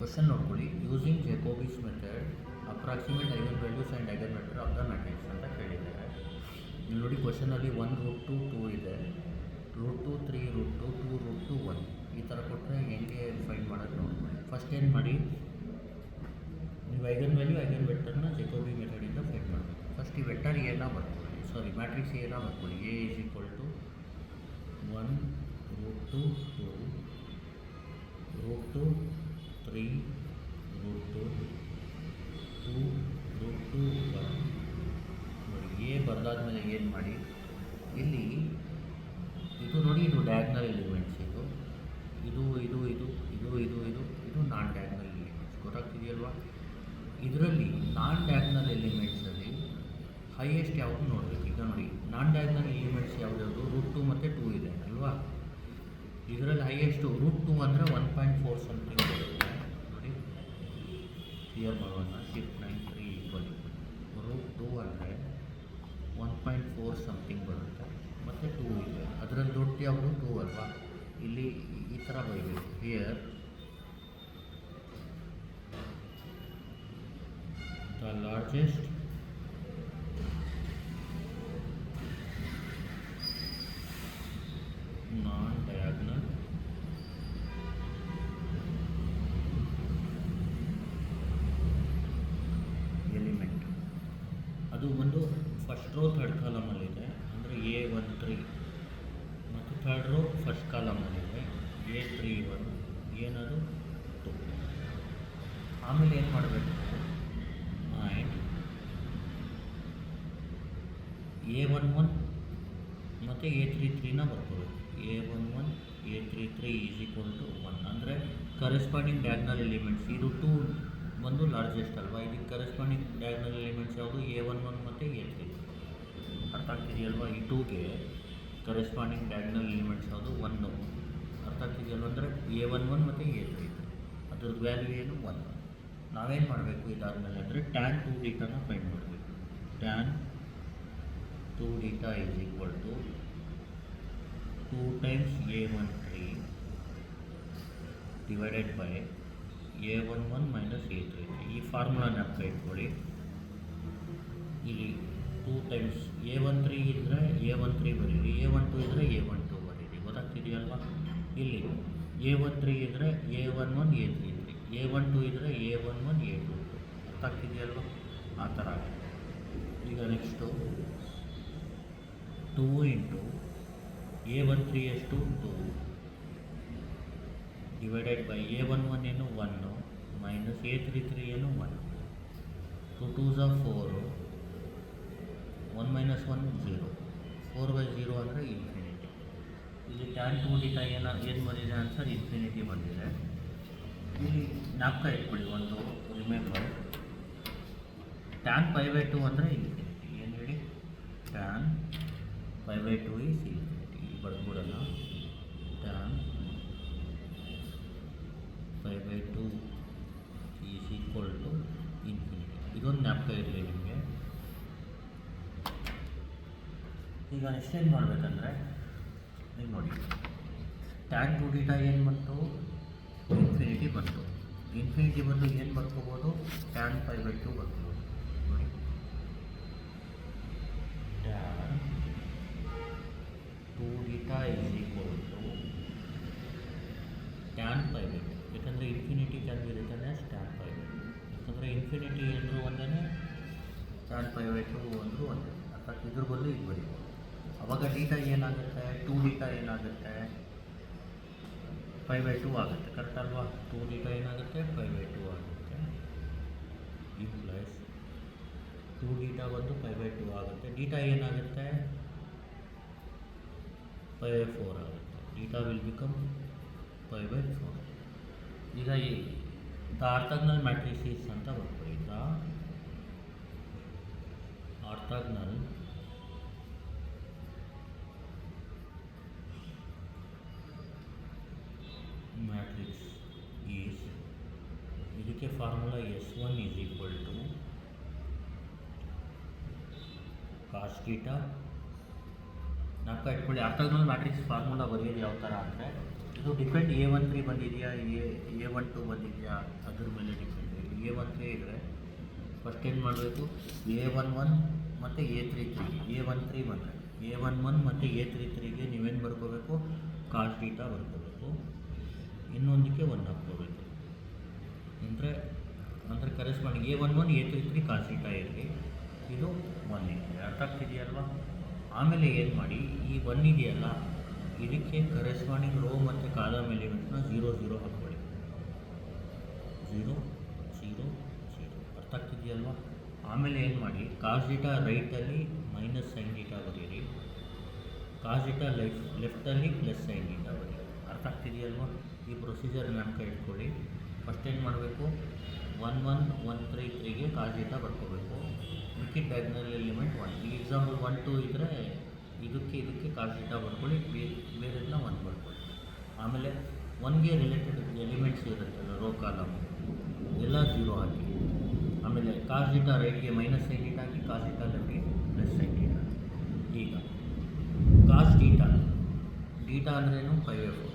Question ನೋಡ್ಕೊಳ್ಳಿ. Using Jacobi's method approximate eigenvalues and eigenvector of the matrix ಅಂತ ಕೇಳಿದ್ದಾರೆ. ಇಲ್ಲಿ ನೋಡಿ ಕ್ವಶನಲ್ಲಿ 1√2 ಇದೆ, √2 3 √2 2 √2 1 ಈ ಥರ ಕೊಟ್ಟರೆ ಹೆಂಗೆ ಫೈಂಡ್ ಮಾಡೋದು ನೋಡ್ಕೊಳ್ಳಿ. ಫಸ್ಟ್ ಏನು ಮಾಡಿ, ನೀವು ಐಗನ್ ವ್ಯಾಲ್ಯೂ ಐಗನ್ ವೆಕ್ಟರ್ನ ಜೆಕೋಬಿ ಮೆಥಡಿಂದ ಫೈಂಡ್ ಮಾಡಬೇಕು. ಫಸ್ಟ್ ಈ ವೆಕ್ಟರ್ ಏನ ಬರ್ಕೊಳ್ಳಿ, ಸಾರಿ ಮ್ಯಾಟ್ರಿಕ್ಸ್ ಏನ ಬರ್ಕೊಳ್ಳಿ. A = 1 √2 2 √2 3 √2 2 √2 1 ನೋಡಿ. ಎ ಬರೆದಾದ್ಮೇಲೆ ಏನು ಮಾಡಿ, ಇಲ್ಲಿ ಇದು ನೋಡಿ, ಇದು ಡಯಾಗ್ನಲ್ ಎಲಿಮೆಂಟ್ಸ್, ಇದು ಇದು ಇದು ಇದು ಇದು ಇದು ಇದು ಇದು ನಾನ್ ಡಯಾಗ್ನಲ್ ಎಲಿಮೆಂಟ್ಸ್. ಗೊತ್ತಾಗ್ತಿದೆಯಲ್ವಾ? ಇದರಲ್ಲಿ ನಾನ್ ಡಯಾಗ್ನಲ್ ಎಲಿಮೆಂಟ್ಸಲ್ಲಿ ಹೈಯೆಸ್ಟ್ ಯಾವುದು ನೋಡಬೇಕು. ಈಗ ನೋಡಿ, ನಾನ್ ಡಯಾಗ್ನಲ್ ಎಲಿಮೆಂಟ್ಸ್ ಯಾವುದ್ಯಾವುದು √2 ಮತ್ತು 2 ಇದೆ ಅಲ್ವಾ. ಇದರಲ್ಲಿ ಹೈಯೆಸ್ಟು √2 ಅಂದರೆ 1.4 ಸಮಥಿಂಗ್ ಬರುತ್ತೆ ನೋಡಿ. ಕ್ಲಿಯರ್ ಮಾಡೋಣ. ಶಿಫ್ಟ್ 93 √2 ಅಂದರೆ 1.4 ಸಮಥಿಂಗ್ ಬರುತ್ತೆ, ಮತ್ತು 2 ಇದೆ. ಅದರಲ್ಲಿ ದೊಡ್ಡ ಯಾವುದು 2 ಅಲ್ವಾ. ಇಲ್ಲಿ ಈ ಥರ ಬರಬೇಕು. Here the largest non diagonal element ಅದು ಒಂದು ಫಸ್ಟ್ ರೋ ಥರ್ಡ್ ಕಾಲಮಲ್ಲಿದೆ, ಅಂದರೆ A13, ಮತ್ತು ಥರ್ಡ್ ರೋ ಫಸ್ಟ್ ಕಾಲಮಲ್ಲಿದೆ A31, ಏನದು 2. ಆಮೇಲೆ ಏನು ಮಾಡಬೇಕು, ಆ್ಯಂಡ್ A11 ಮತ್ತು A33ನ ಬರ್ಕೋಬೇಕು. A11 A33 = 1 ಅಂದರೆ ಕರೆಸ್ಪಾಂಡಿಂಗ್ ಡಯಾಗ್ನಲ್ ಎಲಿಮೆಂಟ್ಸ್. ಇದು 2 ಒಂದು ಲಾರ್ಜೆಸ್ಟ್ ಅಲ್ವಾ, ಇದಕ್ಕೆ ಕರೆಸ್ಪಾಂಡಿಂಗ್ ಡಯಾಗ್ನಲ್ ಎಲಿಮೆಂಟ್ಸ್ ಯಾವುದು A11 ಮತ್ತು A33. ಅರ್ಥ ಆಗ್ತಿದೆಯಲ್ವಾ? ಈ 2ಗೆ ಕರೆಸ್ಪಾಂಡಿಂಗ್ ಡಯಾಗ್ನಲ್ ಎಲಿಮೆಂಟ್ಸ್ ಯಾವುದು 1. ಅರ್ಥ ಆಗ್ತಿದೆಯಲ್ವ? ಅಂದರೆ A11 ಮತ್ತು A33 ಅದ್ರದ್ದು ವ್ಯಾಲ್ಯೂ ಏನು 1. ನಾವೇನು ಮಾಡಬೇಕು ಇದಾದಮೇಲೆ ಅಂದರೆ tan 2θನ ಫೈಂಡ್ ಮಾಡಬೇಕು. tan 2θ = 2 times A13 divided by A11 minus A33. ಈ ಫಾರ್ಮುಲಾನ ಅರ್ಥ ಇಟ್ಕೊಳ್ಳಿ. ಇಲ್ಲಿ 2 ಟೈಮ್ಸ್ A13 ಇದ್ದರೆ A13 ಬರೀರಿ, A12 ಇದ್ದರೆ A12 ಬರೀರಿ. ಗೊತ್ತಾಗ್ತಿದೆಯಲ್ವಾ? ಇಲ್ಲಿ A13 ಇದ್ದರೆ A11 A33, A12 ಇದ್ದರೆ A11 A22. ಅರ್ಥ ಆಗ್ತಿದೆಯಲ್ವ? ಆ ಥರ. ಈಗ ನೆಕ್ಸ್ಟು 2 ಇಂಟು A13 ಎಷ್ಟು 2 ಡಿವೈಡೆಡ್ ಬೈ A11 ಏನು 1 ಮೈನಸ್ A33 ಏನು 1. 2 2s are 4, 1 minus 1 0, 4/0 ಅಂದರೆ ಇನ್ಫಿನಿಟಿ. ಇಲ್ಲಿ tan 2θ ಏನು ಬಂದಿದೆ ಆನ್ಸರ್ ಇನ್ಫಿನಿಟಿ ಬಂದಿದೆ. ಇಲ್ಲಿ ಜ್ಞಾಪಕ ಇಟ್ಕೊಳ್ಳಿ ಒಂದು, ರಿಮೆಂಬರ್ tan π/2 ಅಂದರೆ ಇನ್ಫಿನಿಟಿ. ಏನು ಹೇಳಿ, tan π/2 ಈಸ್ ಇನ್ಫಿನಿಟಿ. ಇಲ್ಲಿ ಬರ್ಬಿಡೋಣ, tan π/2 is equal to infinity. ಇದೊಂದು ಜ್ಞಾಪಕ ಇರಲಿ ನಿಮಗೆ. ಈಗ ನೆಕ್ಸ್ಟ್ ಏನು ಮಾಡಬೇಕಂದ್ರೆ, ಈಗ ನೋಡಿ tan 2θ ಏನು ಬಂತು, ಇನ್ಫಿನಿಟಿ ಬಂತು. ಇನ್ಫಿನಿಟಿ ಬಂದು ಏನು ಬರ್ಕೋಬೋದು, tan π/2 ಬರ್ಕೋಬೋದು. ನೋಡಿ tan 2θ = tan π/2. ಯಾಕಂದರೆ infinity can be return as tan π/2. ಯಾಕಂದರೆ ಇನ್ಫಿನಿಟಿ ಅಂದರೂ ಒಂದೇ, tan π/2 ಅಂದರೂ ಒಂದೇ. ಅರ್ಥಾತ್ ಇದ್ರ ಬದಲು ಇದು ಬರೀ. ಅವಾಗ θ ಏನಾಗುತ್ತೆ, 2θ ಏನಾಗುತ್ತೆ, π/2 ಆಗುತ್ತೆ. ಕರೆಕ್ಟ್ ಅಲ್ವಾ? 2θ ಏನಾಗುತ್ತೆ, π/2 ಆಗುತ್ತೆ. ಈ ಪ್ಲಸ್ 2θ ಬಂದು π/2 ಆಗುತ್ತೆ. θ ಏನಾಗುತ್ತೆ, π/4 ಆಗುತ್ತೆ. θ ವಿಲ್ ಬಿಕಮ್ π/4. ಈಗ ಈ ದ ಆರ್ಥೋಗೋನಲ್ ಮ್ಯಾಟ್ರಿಸೀಸ್ ಅಂತ ಬರ್ಕೊಳ್ಳಿ. ದ ಆರ್ಥೋಗೋನಲ್ ಮ್ಯಾಟ್ರಿಕ್ಸ್ ಈಸ್, ಇದಕ್ಕೆ ಫಾರ್ಮುಲಾ S1 = cos θ. ಜ್ಞಾಪಕ ಇಟ್ಕೊಳ್ಳಿ. ಆರ್ಥೋಗೋನಲ್ ಮ್ಯಾಟ್ರಿಕ್ಸ್ ಫಾರ್ಮುಲಾ ಬರೆಯೋದು ಯಾವ ಥರ ಅಂದರೆ, ಇದು ಡಿಪೆಂಡ್ A13 ಬಂದಿದೆಯಾ A12 ಬಂದಿದೆಯಾ ಅದರ A13 ಇದ್ದರೆ ಫಸ್ಟ್ ಏನು ಮಾಡಬೇಕು, A11 ಮತ್ತು A33 A13 ಬಂದರೆ A11 ಮತ್ತು A33ಗೆ ನೀವೇನು ಬರ್ಕೋಬೇಕು, ಕಾಸ್ ಡೀಟಾ ಬರ್ಕೋಬೇಕು, ಇನ್ನೊಂದಕ್ಕೆ 1 ಹಾಕ್ಕೋಬೇಕು. ಅಂದರೆ ಕರೆಸ್ಪಾಂಡಿಂಗ್ A11 A33 ಕಾಸ್ ಡೀಟಾ ಇರಲಿ, ಇದು 1 ಇದೆ. ಅರ್ಥ ಆಗ್ತಿದೆಯಲ್ವಾ? ಆಮೇಲೆ ಏನು ಮಾಡಿ, ಈ 1 ಇದೆಯಲ್ಲ ಇದಕ್ಕೆ ಕರೆಸ್ಪಾಂಡಿಂಗ್ ರೋ ಮತ್ತು ಕಾಲಮ್ ಎಲಿಮೆಂಟ್ನ 0 0 ಹಾಕ್ಕೊಳ್ಳಿ. 0 0 0. ಅರ್ಥ ಆಗ್ತಿದೆಯಲ್ವಾ? ಆಮೇಲೆ ಏನು ಮಾಡಿ, ಕಾಸ್ ಡೀಟಾ ರೈಟಲ್ಲಿ ಮೈನಸ್ ಸೈನ್ ಡೀಟಾ ಬರೀರಿ, ಕಾಸ್ ಡೀಟಾ ಲೆಫ್ಟಲ್ಲಿ ಪ್ಲಸ್ ಸೈನ್ ಡೀಟಾ ಬರೀರಿ. ಅರ್ಥ ಆಗ್ತಿದೆಯಲ್ವಾ? ಈ ಪ್ರೊಸೀಜರ್ ನೆನಪು ಇಟ್ಕೊಳ್ಳಿ. ಫಸ್ಟ್ ಏನು ಮಾಡಬೇಕು, 1 1 1 3 3ಗೆ ಕಾಸ್ ಡೀಟಾ ಬರ್ಕೋಬೇಕು, ಮಿಕ್ಕಿದ ಡಯಾಗ್ನಲ್ ಎಲಿಮೆಂಟ್ 1. ಈ ಎಕ್ಸಾಂಪಲ್ 1 2 ಇದ್ದರೆ ಇದಕ್ಕೆ ಕಾಸ್ ಡೀಟಾ ಬರ್ಕೊಳ್ಳಿ, ಬೇರೆದನ್ನ 1 ಬರ್ಕೊಳ್ಳಿ. ಆಮೇಲೆ 1ಗೆ ರಿಲೇಟೆಡ್ ಎಲಿಮೆಂಟ್ಸ್ ಇರುತ್ತಲ್ಲ, ರೋ ಕಾಲಮ್ ಎಲ್ಲ 0 ಹಾಕಿ. ಆಮೇಲೆ ಕಾಸ್ ಡೀಟಾ ರೈಟ್ಗೆ ಮೈನಸ್ ಸೈನ್ ಡೀಟಾ ಹಾಕಿ, ಕಾಸ್ ಡೀಟಾ ಲೆಫ್ಟ್ಗೆ ಪ್ಲಸ್ ಸೈನ್ ಡೀಟಾ. ಈಗ ಕಾಸ್ ಡೀಟಾ ಅಂದ್ರೇನು, 5/4.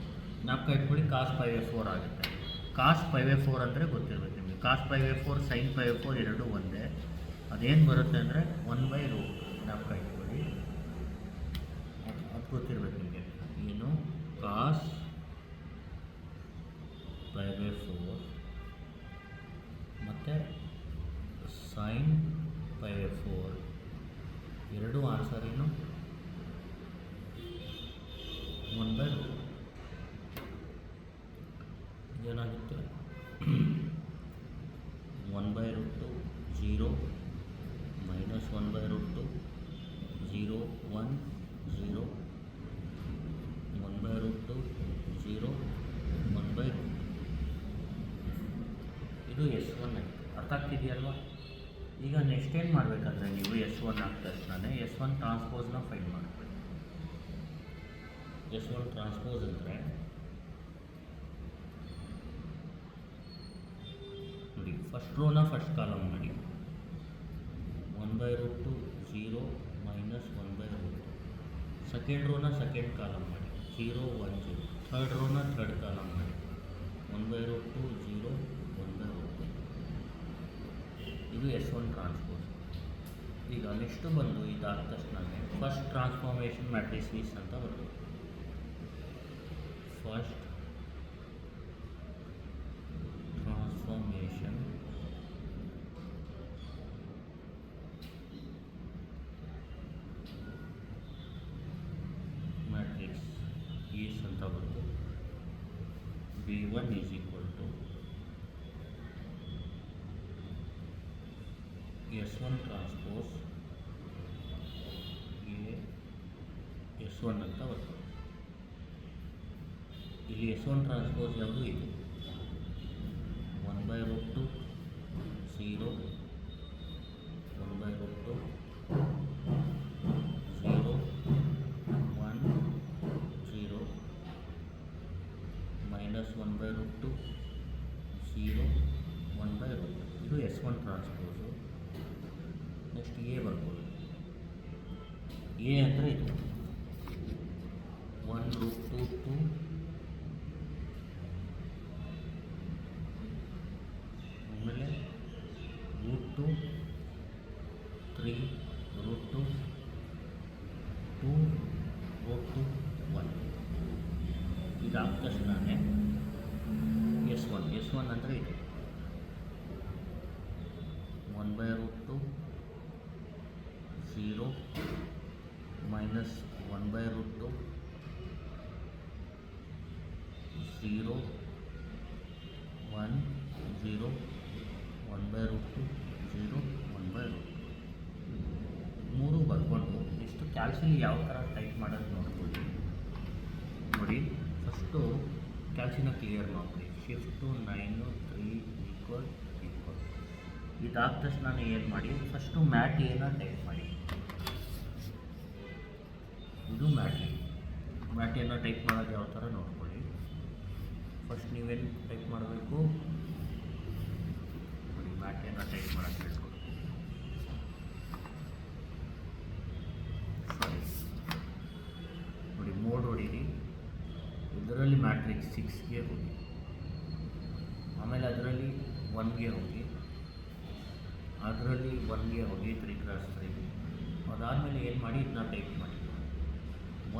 ಜ್ಞಾಪಕ ಇಟ್ಕೊಳ್ಳಿ, ಕಾಸ್ 5/4 ಆಗುತ್ತೆ. ಕಾಸ್ 5/4 ಅಂದರೆ ಗೊತ್ತಿರಬೇಕು ನಿಮಗೆ. ಕಾಸ್ 5/4 ಸೈನ್ 5/4 ಎರಡೂ ಒಂದೇ. ಅದೇನು ಬರುತ್ತೆ ಅಂದರೆ 1/√. ಜ್ಞಾಪಕ ಇಟ್ಕೊಳ್ಳಿ, ಅದು ಗೊತ್ತಿರಬೇಕು ನಿಮಗೆ. ಏನು, ಕಾಸ್ 5/4 ಮತ್ತು ಸೈನ್ 5/4 ಎರಡೂ ಆನ್ಸರ್ ಏನು, 1/√. ಏನಾಗುತ್ತೆ, 1/√2 0 ಮೈನಸ್ 1/√2 0 1 0 1/√2 0 1/√2. ಇದು S1 ಆಯಿತು. ಅರ್ಥ ಆಗ್ತಿದೆಯಲ್ವಾ? ಈಗ ನೆಕ್ಸ್ಟ್ ಏನು ಮಾಡಬೇಕಂದ್ರೆ, ನೀವು S1 ಆದ ತಕ್ಷಣ S1 ಟ್ರಾನ್ಸ್ಪೋಸ್ನ ಫೈಂಡ್ ಮಾಡಬೇಕು. S1 ಟ್ರಾನ್ಸ್ಪೋಸ್ ಅಂದರೆ ನೋಡಿ, ಫಸ್ಟ್ ರೋನ ಫಸ್ಟ್ ಕಾಲಮ್ ಮಾಡಿ, 1/√2 0 ಮೈನಸ್ 1/√2. ಸೆಕೆಂಡ್ ರೋನ ಸೆಕೆಂಡ್ ಕಾಲಮ್ ಮಾಡಿ, 0 1 0. ಥರ್ಡ್ ರೋನ ಥರ್ಡ್ ಕಾಲಮ್ ಮಾಡಿ, 1/√2 0 1/√2. ಇದು S1 ಟ್ರಾನ್ಸ್ಪೋಸ್. ಈಗ ನೆಕ್ಸ್ಟು ಬಂದು ಇದಾದ ತಕ್ಷಣ ಫಸ್ಟ್ ಟ್ರಾನ್ಸ್ಫಾರ್ಮೇಷನ್ ಮ್ಯಾಟ್ರಿಸೀಸ್ ಅಂತ ಬರ್ತದೆ. ಫಸ್ಟ್ ಟ್ರಾನ್ಸ್ಫಾರ್ಮೇಷನ್ ಮ್ಯಾಟ್ರಿಕ್ಸ್ ಈಸ್ ಅಂತ ಬರ್ತದೆ. B1 is equal to S1 transpose S1 ಅಂತ ಬರ್ತದೆ. ಇಲ್ಲಿ S1 ಟ್ರಾನ್ಸ್ಪೋಸ್ ಯಾವುದು, ಇದು 1/√2 0 1/√2 0 1 0 ಮೈನಸ್ 1/√2 0 1/√2. ಇದು S1 ಟ್ರಾನ್ಸ್ಪೋಸು. ನೆಕ್ಸ್ಟ್ ಎ ಬರ್ಬೋದು. ಎ ಅಂದರೆ ಇದು 1√2 2 ಆಮೇಲೆ √2 3 √2 2 √2 1. ಇದಾದ ತಕ್ಷಣ S1 ಅಂದರೆ ಇದು 1/√2 0 ಮೈನಸ್ 1/√2 0 1 0 1/√2 0 1/√2. ಮೂರು ಬರ್ಕೊಂಡು ನೆಕ್ಸ್ಟ್ ಕ್ಯಾಲ್ಸಿಲಿ ಯಾವ ಥರ ಟೈಪ್ ಮಾಡೋದು ನೋಡ್ಕೊಳ್ಳಿ. ನೋಡಿ, ಫಸ್ಟು ಕ್ಯಾಲ್ಸಿನ ಕ್ಲಿಯರ್ ಮಾಡ್ಕೊಳ್ಳಿ. Shift 9 3 equal. ಇದಾದ ತಕ್ಷಣ ಏನು ಮಾಡಿ, ಫಸ್ಟು ಮ್ಯಾಟ್ ಎನ ಟೈಪ್ ಮಾಡಿ. ಇದು ಮ್ಯಾಟ್ ಎನ ಟೈಪ್ ಮಾಡೋದು ಯಾವ ಥರ ನೋಡ್ಕೊಳ್ಳಿ. ಫಸ್ಟ್ ನೀವೇನು ಟೈಪ್ ಮಾಡಬೇಕು, ನೋಡಿ ಮ್ಯಾಟ್ ಎನ ಟೈಪ್ ಮಾಡೋಕ್ಕೆ ಹೇಳ್ಕೊಳ್ಳಿ. ನೋಡಿ ಮೋಡ್ ಹೊಡೀರಿ, ಮ್ಯಾಟ್ರಿಕ್ಸ್ 6ಗೆ ಹೋಗಿ, ಆಮೇಲೆ ಅದರಲ್ಲಿ 1ಗೆ ಹೋಗಿ, ಅದರಲ್ಲಿ ಒನ್ಗೆ ಹೋಗಿ 3 × 3. ಅದಾದಮೇಲೆ ಏನು ಮಾಡಿ ಇದನ್ನ ಟೈಪ್ ಮಾಡಿ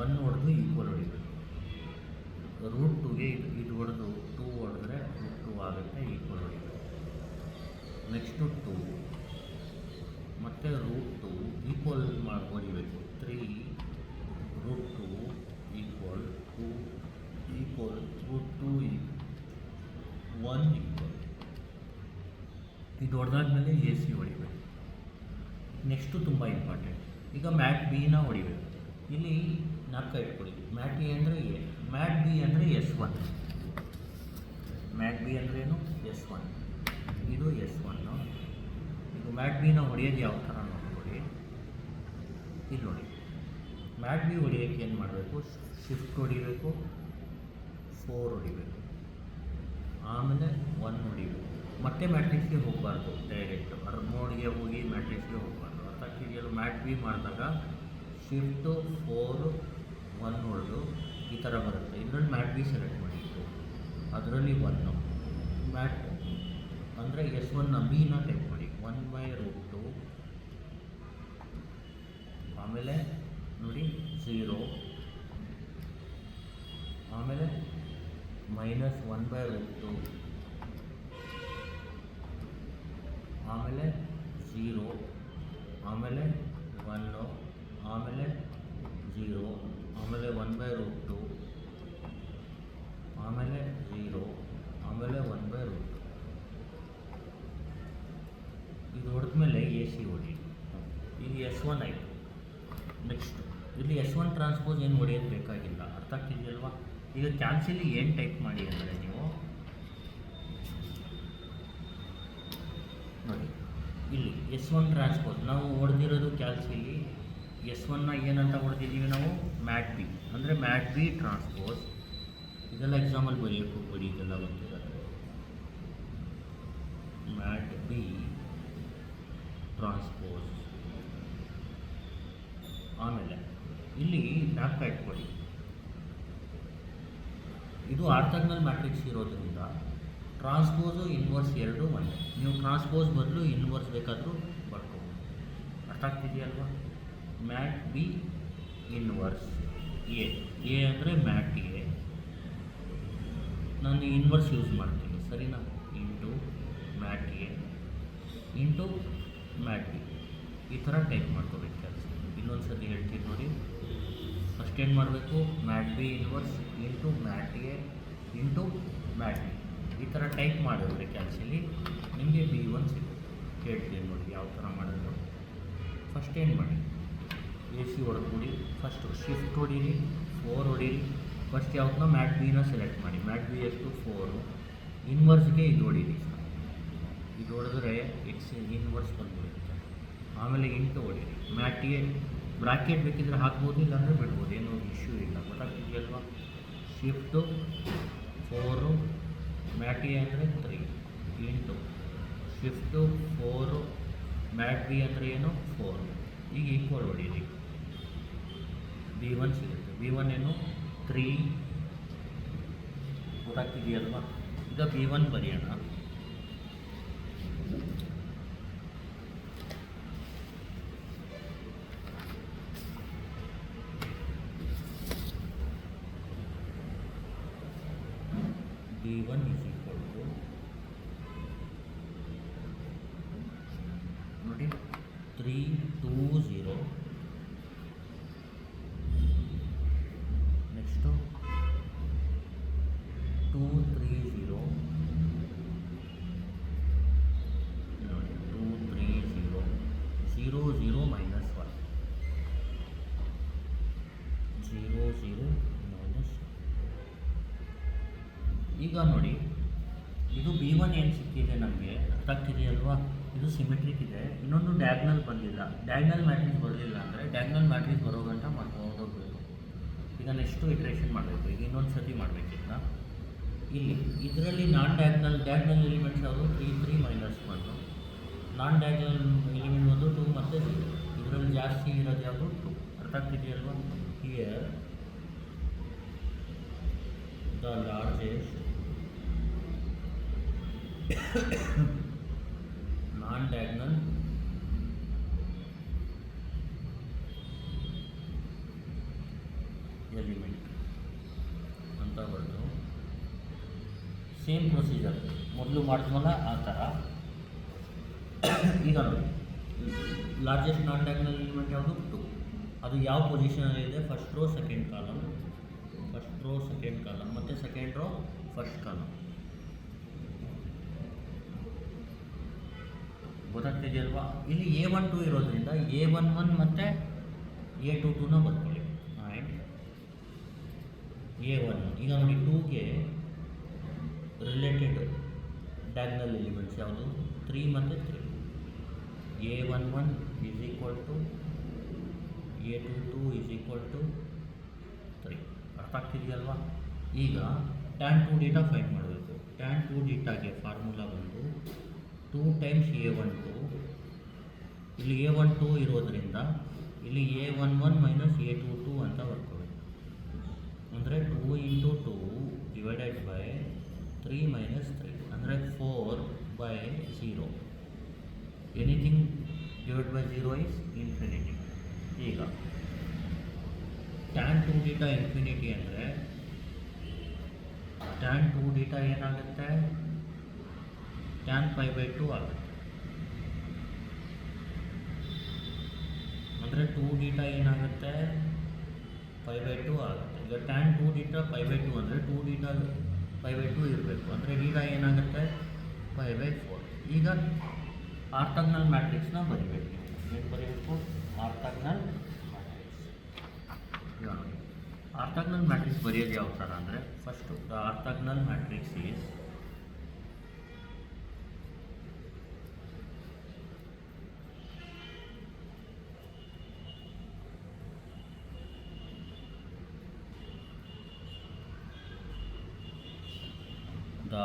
1 ಹೊಡೆದು ಈಕ್ವಲ್ ಹೊಡಿಬೇಕು. √2ಗೆ ಇದು ಹೊಡೆದು 2 ಹೊಡೆದ್ರೆ √2 ಆಗುತ್ತೆ, ಈಕ್ವಲ್ ಹೊಡಿಬೇಕು. ನೆಕ್ಸ್ಟು 2 ಮತ್ತು √2 ಈಕ್ವಲ್ ಮಾಡಿ ಹೊಡಿಬೇಕು. 3 √2 ಈಕ್ವಲ್ 2 ಈಕ್ವಲ್ √2 1 ಈಕ್ವಲ್. ಇದು ಹೊಡೆದಾದ್ಮೇಲೆ AC ಹೊಡಿಬೇಕು. ನೆಕ್ಸ್ಟು ತುಂಬ ಇಂಪಾರ್ಟೆಂಟ್, ಈಗ ಮ್ಯಾಟ್ ಬಿನ ಹೊಡಿಬೇಕು. ಇಲ್ಲಿ ನಾಲ್ಕು ಇಟ್ಕೊಳ್ಳಿ. ಮ್ಯಾಟ್ ಎ ಅಂದರೆ ಎ, ಮ್ಯಾಟ್ ಬಿ ಅಂದರೆ S1. ಮ್ಯಾಟ್ ಬಿ ಅಂದರೆ ಏನು? S1. ಇದು S1. ಈಗ ಮ್ಯಾಟ್ ಬಿನ ಹೊಡೆಯೋದು ಯಾವ ಥರ ನೋಡ್ಕೊಳ್ಳಿ. ಇಲ್ಲಿ ನೋಡಿ, ಮ್ಯಾಟ್ ಬಿ ಹೊಡಿಯೋಕ್ಕೆ ಏನು ಮಾಡಬೇಕು? ಶಿಫ್ಟ್ ಹೊಡಿಬೇಕು, 4 ಹೊಡಿಬೇಕು, ಆಮೇಲೆ 1 ಹೊಡಿಬೇಕು. ಮತ್ತೆ ಮ್ಯಾಟ್ರಿಕ್ಸ್ಗೆ ಹೋಗಬಾರ್ದು, ಡೈರೆಕ್ಟ್ ಮೋಡ್ಗೆ ಹೋಗಿ ಮ್ಯಾಟ್ರಿಕ್ಸ್ಗೆ ಹೋಗಬಾರ್ದು. ಅರ್ಥಾಗಿದೆಯಲ್ಲ? ಮ್ಯಾಟ್ ಬಿ ಮಾಡಿದಾಗ ಶಿಫ್ಟು 4 1 ಹೊಡೆದು ಈ ಥರ ಬರುತ್ತೆ. ಇದರಲ್ಲಿ ಮ್ಯಾಟ್ ಬಿ ಸೆಲೆಕ್ಟ್ ಮಾಡಿತ್ತು, ಅದರಲ್ಲಿ 1 ಮ್ಯಾಟ್ ಅಂದರೆ S1ನ ಬಿನ ಟೈಪ್ ಮಾಡಿ 1/√2, ಆಮೇಲೆ ನೋಡಿ 0, ಆಮೇಲೆ -1/√2, ಆಮೇಲೆ 0, ಆಮೇಲೆ 1, ಆಮೇಲೆ 0, ಆಮೇಲೆ 1/√2, ಆಮೇಲೆ 0, ಆಮೇಲೆ 1/√2. ಇದು ಹೊಡೆದ್ಮೇಲೆ AC ಹೊಡಿ. ಈಗ S1 ಆಯಿತು. ನೆಕ್ಸ್ಟ್ ಇಲ್ಲಿ S1 ಟ್ರಾನ್ಸ್ಪೋಸ್ ಏನು ಹೊಡೆಯೋದು ಬೇಕಾಗಿಲ್ಲ. ಅರ್ಥ ಆಗ್ತಿದೆಯಲ್ವಾ? ಈಗ ಕ್ಯಾನ್ಸಲಿ ಏನು ಟೈಪ್ ಮಾಡಿ ಅಂದರೆ ನೀವು ನೋಡಿ, ಇಲ್ಲಿ S1 ಟ್ರಾನ್ಸ್ಪೋಸ್ ನಾವು ಹೊಡೆದಿರೋದು ಕ್ಯಾಲ್ಸಿಲಿ S1ನ ಏನಂತ ಹೊಡೆದಿದ್ದೀವಿ ನಾವು? Mat B. ಅಂದರೆ ಮ್ಯಾಟ್ ಬಿ ಟ್ರಾನ್ಸ್ಪೋಸ್. ಇದೆಲ್ಲ ಎಕ್ಸಾಂಪಲ್ ಬರೆಯೋಕ್ಕೆ ಹೋಗ್ಬೇಡಿ, ಇದೆಲ್ಲ ಗೊತ್ತಿರೋದು. Mat B transpose. ಆಮೇಲೆ ಇಲ್ಲಿ ಮ್ಯಾಪ್ ಇಟ್ಕೊಳ್ಳಿ. ಇದು ಆರ್ಥೋಗೋನಲ್ ಮ್ಯಾಟ್ರಿಕ್ಸ್ ಇರೋದ್ರಿಂದ ಟ್ರಾನ್ಸ್ಪೋಸು ಇನ್ವರ್ಸ್ ಎರಡು ಒಂದೇ. ನೀವು ಟ್ರಾನ್ಸ್ಪೋಸ್ ಬದಲು ಇನ್ವರ್ಸ್ ಬೇಕಾದರೂ ಬರ್ಕೋಬೋದು. ಅರ್ಥ ಆಗ್ತಿದೆಯಲ್ವಾ? ಮ್ಯಾಟ್ ಬಿ ಇನ್ವರ್ಸ್ ಎ ಅಂದರೆ ಮ್ಯಾಟ್ ಎ. ನಾನು ಇನ್ವರ್ಸ್ ಯೂಸ್ ಮಾಡ್ತೀನಿ, ಸರಿನಾ? Into mat A into mat B. ಈ ಥರ ಟೈಪ್ ಮಾಡ್ಕೋಬೇಕು ಕೆಲಸ. ಇನ್ನೊಂದು ಸತಿ ಹೇಳ್ತೀನಿ ನೋಡಿ. ಫಸ್ಟ್ ಏನು ಮಾಡಬೇಕು? Mat B inverse into mat A into mat B. ಈ ಥರ ಟೈಪ್ ಮಾಡಿದ್ರೆ ಕ್ಯಾಲ್ಸಿಲಿ ನಿಮಗೆ B1 ಸಿಗುತ್ತೆ. ಹೇಳ್ತೀನಿ ನೋಡಿ ಯಾವ ಥರ ಮಾಡೋದು. ಫಸ್ಟ್ ಏನು ಮಾಡಿ, AC ಹೊಡೆದ್ಬಿಡಿ. ಫಸ್ಟು ಶಿಫ್ಟ್ ಹೊಡೀರಿ, 4 ಹೊಡೀರಿ. ಫಸ್ಟ್ ಯಾವತ್ತೋ ಮ್ಯಾಟ್ ಬಿನ ಸೆಲೆಕ್ಟ್ ಮಾಡಿ. ಮ್ಯಾಟ್ ಬಿ ಎಷ್ಟು? 4. ಇನ್ವರ್ಸ್ಗೆ ಇದು ಹೊಡೀರಿ. ಇದು ಹೊಡೆದ್ರೆ ಎಕ್ಸ್ ಇನ್ವರ್ಸ್ ಬಂದ್ಬಿಡುತ್ತೆ. ಆಮೇಲೆ ಇಂಟು ಹೊಡೀರಿ. ಮ್ಯಾಟ್ ಎ ಬ್ರಾಕೆಟ್ ಬೇಕಿದ್ರೆ ಹಾಕ್ಬೋದು, ಇಲ್ಲಾಂದರೆ ಬಿಡ್ಬೋದು, ಏನೋ ಇಶ್ಯೂ ಇಲ್ಲ. ಗೊತ್ತಾಗ್ತಿದೆಯಲ್ವಾ? ಶಿಫ್ಟು 4 ಮ್ಯಾಟ್ ಎ ಅಂದರೆ 3 ಇಂಟು ಶಿಫ್ಟು 4 ಮ್ಯಾಟ್ ಬಿ ಅಂದರೆ ಏನು? 4. ಈಗ ಈಕ್ವಲ್ ಹೊಡೀರಿ. B1 ಸಿಗುತ್ತೆ. B1 ಏನು? 3. ಗೊತ್ತಾಗ್ತಿದೆಯಲ್ವಾ? ಈಗ B1 ಬರೆಯೋಣ. B1 is equal to ನೋಡಿ 3 2 0. ನೆಕ್ಸ್ಟು 2 3 0. ನೋಡಿ 2 3 0 0 0 -1 0 0 -1. ಈಗ ನೋಡಿ, ಇದು B1 ಏನು ಸಿಕ್ಕಿದೆ ನಮಗೆ, ಅರ್ಥ ಆಗ್ತಿದೆಯಲ್ವಾ? ಇದು ಸಿಮೆಟ್ರಿಕ್ ಇದೆ. ಇನ್ನೊಂದು ಡಯಾಗ್ನಲ್ ಬಂದಿಲ್ಲ. ಡಯಾಗ್ನಲ್ ಮ್ಯಾಟ್ರಿಕ್ಸ್ ಬರಲಿಲ್ಲ ಅಂದರೆ ಡಯಾಗ್ನಲ್ ಮ್ಯಾಟ್ರಿಕ್ಸ್ ಬರೋ ಗಂಟ ಹೋಗಬೇಕು. ಈಗ ನೆಕ್ಸ್ಟು ಇಟ್ರೇಷನ್ ಮಾಡಬೇಕು. ಈಗ ಇನ್ನೊಂದು ಸತಿ ಮಾಡಬೇಕಿಲ್ಲ. ಇಲ್ಲಿ ಇದರಲ್ಲಿ ಡಯಾಗ್ನಲ್ ಎಲಿಮೆಂಟ್ಸ್ ಯಾವುದು? 3 3 -1. ನಾನ್ ಡಯಾಗ್ನಲ್ ಎಲಿಮೆಂಟ್ ಒಂದು 2 ಮತ್ತು 0. ಇದರಲ್ಲಿ ಜಾಸ್ತಿ ಇರೋದು ಯಾವುದು? 2. ಅರ್ಥ ಆಗ್ತಿದೆಯಲ್ವಾ? Here the largest non-diagonal same procedure ಮೊದಲು ಮಾಡಿದ್ವಲ್ಲ ಆ ಥರ. ಈಗ ನೋಡಿ, ಲಾರ್ಜೆಸ್ಟ್ ನಾನ್ ಡಯಾಗ್ನಲ್ ಎಲಿಮೆಂಟ್ ಯಾವುದು? 2. ಅದು ಯಾವ ಪೊಸಿಷನಲ್ಲಿದೆ? First row second column, first row second column, ಮತ್ತು ಸೆಕೆಂಡ್ ರೋ ಫಸ್ಟ್ ಕಾಲಮ್. ಗೊತ್ತಾಗ್ತಿದೆಯಲ್ವಾ? ಇಲ್ಲಿ A12 ಇರೋದ್ರಿಂದ A11 ಮತ್ತು A22ನ ಬರ್ಕೊಳ್ಳಿ. ಆ್ಯಂಡ್ A1 ಈಗ ನೋಡಿ 2ಗೆ ರಿಲೇಟೆಡ್ ಡಯಾಗ್ನಲ್ ಎಲಿಮೆಂಟ್ಸ್ ಯಾವುದು? 3 ಮತ್ತು 3. A11 is equal to A22 is equal to 3. ಅರ್ಥ ಆಗ್ತಿದೆಯಲ್ವಾ? ಈಗ tan 2 θ ಫೈಂಡ್ ಮಾಡಬೇಕು. tan 2 θಗೆ ಫಾರ್ಮುಲಾ ಬಂದು 2 ಟೈಮ್ಸ್ A12. ಇಲ್ಲಿ A12 ಇರೋದ್ರಿಂದ ಇಲ್ಲಿ A11 ಮೈನಸ್ A22 ಅಂತ ಬರ್ಕೋಬೇಕು. ಅಂದರೆ 2 ಇಂಟು 2 ಡಿವೈಡೆಡ್ ಬೈ 3 ಮೈನಸ್ 3 ಅಂದರೆ 4/0. Anything divide by 0 is infinity. ಈಗ tan 2 θ ಇನ್ಫಿನಿಟಿ ಅಂದರೆ tan 2 θ ಏನಾಗುತ್ತೆ? tan π/2 ಆಗುತ್ತೆ. ಅಂದರೆ 2 θ ಏನಾಗುತ್ತೆ? π/2 ಆಗುತ್ತೆ. ಈಗ tan 2 θ π/2 ಅಂದರೆ 2 θ π/2 ಇರಬೇಕು. ಅಂದರೆ θ ಏನಾಗುತ್ತೆ? π/4. ಈಗ ಆರ್ಥೋಗೋನಲ್ ಮ್ಯಾಟ್ರಿಕ್ಸ್ನ ಬರಿಬೇಕು. ಏನು ಬರೀಬೇಕು? Orthogonal matrix. ಆರ್ಥೋಗೋನಲ್ ಮ್ಯಾಟ್ರಿಕ್ಸ್ ಬರೆಯೋದು ಯಾವ ಥರ ಅಂದರೆ, first the orthogonal matrix is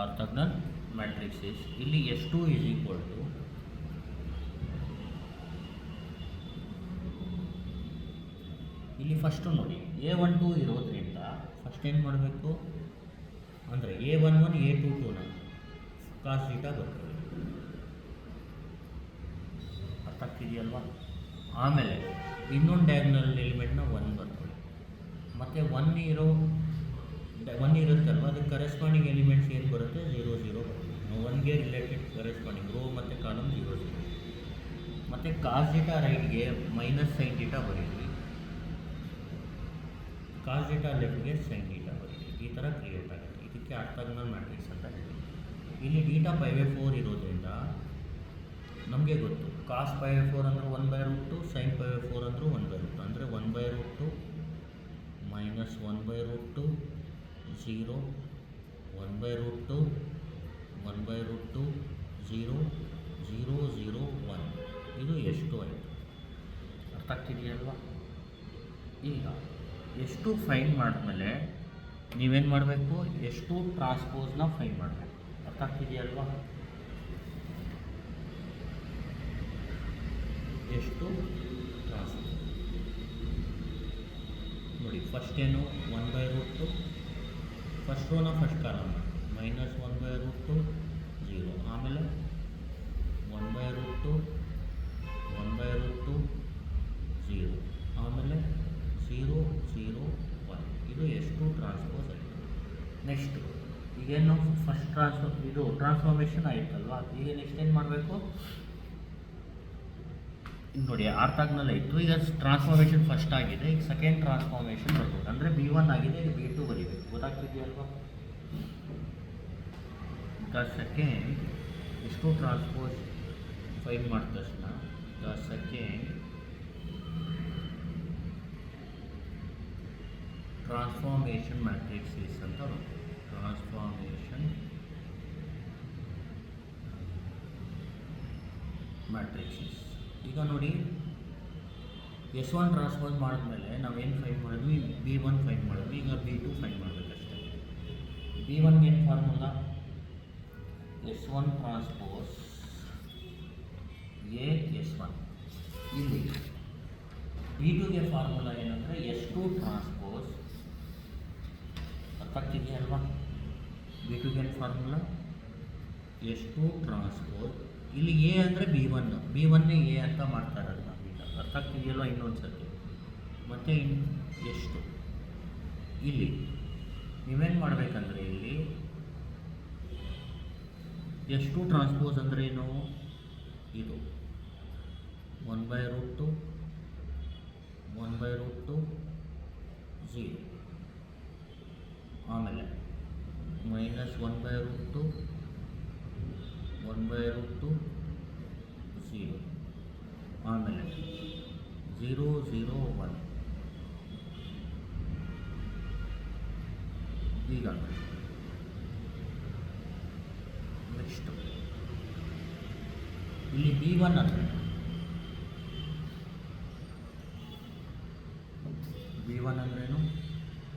orthogonal matrix is ಇಲ್ಲಿ S2 ಈಸ್ ಈಕ್ವಲ್ ಟು ಇಲ್ಲಿ ಫಸ್ಟು ನೋಡಿ A12 ಇರೋದ್ರಿಂದ ಫಸ್ಟ್ ಏನು ಮಾಡಬೇಕು ಅಂದರೆ A11 A22ನ ಕಾಸ್ θ ಬರ್ತದೆ. ಅರ್ಥ ಆಗ್ತಿದೆಯಲ್ವಾ? ಆಮೇಲೆ ಇನ್ನೊಂದು ಡಯಾಗ್ನಲ್ ಎಲಿಮೆಂಟ್ನ 1 ಬರ್ಕೊಳ್ಳಿ. ಮತ್ತು 1 ಇರುತ್ತಲ್ವ, ಅದಕ್ಕೆ ಕರೆಸ್ಪಾಂಡಿಂಗ್ ಎಲಿಮೆಂಟ್ಸ್ ಏನು ಬರುತ್ತೆ? 0 0 ಬರುತ್ತೆ. 1ಗೆ ರಿಲೇಟೆಡ್ ಕರೆಸ್ಪಾಂಡಿಂಗ್ ರೋ ಮತ್ತು ಕಾಲಮ್ 0 0. ಮತ್ತು ಕಾಸ್ θ ರೈಟ್ಗೆ ಮೈನಸ್ ಸೈನ್ θ ಬರೀರಿ, ಕಾಸ್ θ ಲೆಫ್ಟ್ಗೆ ಸೈನ್ θ ಬರೀರಿ. ಈ ಥರ ಕ್ರಿಯೇಟ್ ಆಗುತ್ತೆ. ಇದಕ್ಕೆ ಆರ್ಥೋಗೋನಲ್ ಮ್ಯಾಟ್ರಿಕ್ಸ್ ಅಂತ ಹೇಳಿ. ಇಲ್ಲಿ θ π/4 ಇರೋದ್ರಿಂದ ನಮಗೆ ಗೊತ್ತು ಕಾಸ್ π/4 ಅಂದರೆ 1/√2, ಸೈನ್ π/4 ಅಂದರೂ 1/√2 ಅಂದರೆ 1/√2 ಮೈನಸ್ 1/√2 0 1/√2 1/√2 0 0 0 1. ಇದು ಎಷ್ಟು ಆಯಿತು? ಅರ್ಥ ಆಗ್ತಿದೆಯಲ್ವಾ? ಈಗ ಎಷ್ಟು ಫೈಂಡ್ ಮಾಡಿದ್ಮೇಲೆ ನೀವೇನು ಮಾಡಬೇಕು? ಎಷ್ಟು ಟ್ರಾನ್ಸ್ಪೋಸ್ನ ಫೈಂಡ್ ಮಾಡಬೇಕು. ಅರ್ಥ ಆಗ್ತಿದೆಯಲ್ವಾ? ಎಷ್ಟು ಟ್ರಾನ್ಸ್ಪೋಸ್ ನೋಡಿ. ಫಸ್ಟ್ ಏನು? 1/√2 ಫಸ್ಟ್ ರೋನ ಫಸ್ಟ್ ಕಾಲಮ್ ಮೈನಸ್ 1/√2 0. ಆಮೇಲೆ 1/√2 1/√2 0. ಆಮೇಲೆ 0 0 1. ಇದು ಎಷ್ಟು ಟ್ರಾನ್ಸ್ಪೋಸ್ ಆಯಿತು. ನೆಕ್ಸ್ಟು ಈಗೇನು ಫಸ್ಟ್ ಇದು ಟ್ರಾನ್ಸ್ಫಾರ್ಮೇಷನ್ ಆಯಿತಲ್ವಾ? ಈಗ ನೆಕ್ಸ್ಟ್ ಏನು ಮಾಡಬೇಕು ನೋಡಿ? ಆರ್ಥೋಗೋನಲ್ ಆಯಿತು. ಈಗ ಟ್ರಾನ್ಸ್ಫಾರ್ಮೇಷನ್ ಫಸ್ಟ್ ಆಗಿದೆ. ಈಗ ಸೆಕೆಂಡ್ ಟ್ರಾನ್ಸ್ಫಾರ್ಮೇಷನ್ ಬರ್ಬೋದು. ಅಂದರೆ B1 ಆಗಿದೆ, ಈಗ B2 ಬರೀಬೇಕು. ಗೊತ್ತಾಗ್ತಿದೆಯಲ್ವಾ? ದ ಸೆಕೆಂಡ್ ಎಷ್ಟು ಟ್ರಾನ್ಸ್ಪೋಸ್ ಫೈಂಡ್ ಮಾಡಿದ ತಕ್ಷಣ the second transformation matrix is ಅಂತ ಬರುತ್ತೆ. Transformation matrix is. ಈಗ ನೋಡಿ S1 ಟ್ರಾನ್ಸ್ಪೋಸ್ ಮಾಡಿದ್ಮೇಲೆ ನಾವೇನು ಫೈಂಡ್ ಮಾಡಿದ್ವಿ? B1 ಫೈಂಡ್ ಮಾಡಿದ್ವಿ. ಈಗ B2 ಫೈಂಡ್ ಮಾಡಬೇಕಷ್ಟೇ. B1ಗೆ ಏನು formula? S1 transpose A S1. ಇಲ್ಲಿ B2ಗೆ ಫಾರ್ಮುಲಾ ಏನಂದರೆ S2 ಟ್ರಾನ್ಸ್ಪೋಸ್. ಅರ್ಥ ಆಗ್ತಿದೆಯಲ್ವಾ? B2ಗೆ ಏನು ಫಾರ್ಮುಲಾ? S2 transpose. ಇಲ್ಲಿ ಎ ಅಂದರೆ B1ನೇ ಎ ಅಂತ ಮಾಡ್ತಾರಲ್ಲ ಈಗ. ಅರ್ಥ ಆಗ್ತಿದೆಯಲ್ವ? ಇನ್ನೊಂದು ಸರ್ತಿ ಮತ್ತು ಎಷ್ಟು ಇಲ್ಲಿ ನೀವೇನು ಮಾಡಬೇಕಂದ್ರೆ ಇಲ್ಲಿ ಎಷ್ಟು ಟ್ರಾನ್ಸ್ಪೋಸ್ ಅಂದರೆ ಏನು, ಇದು 1/√2 1/√2 0, ಆಮೇಲೆ -1/√2 1/√2 0, ಆಮೇಲೆ 0 0 1. ಈಗ ನೆಕ್ಸ್ಟು ಇಲ್ಲಿ B1 ಅಂದರೆ B1 ಅಂದ್ರೇನು,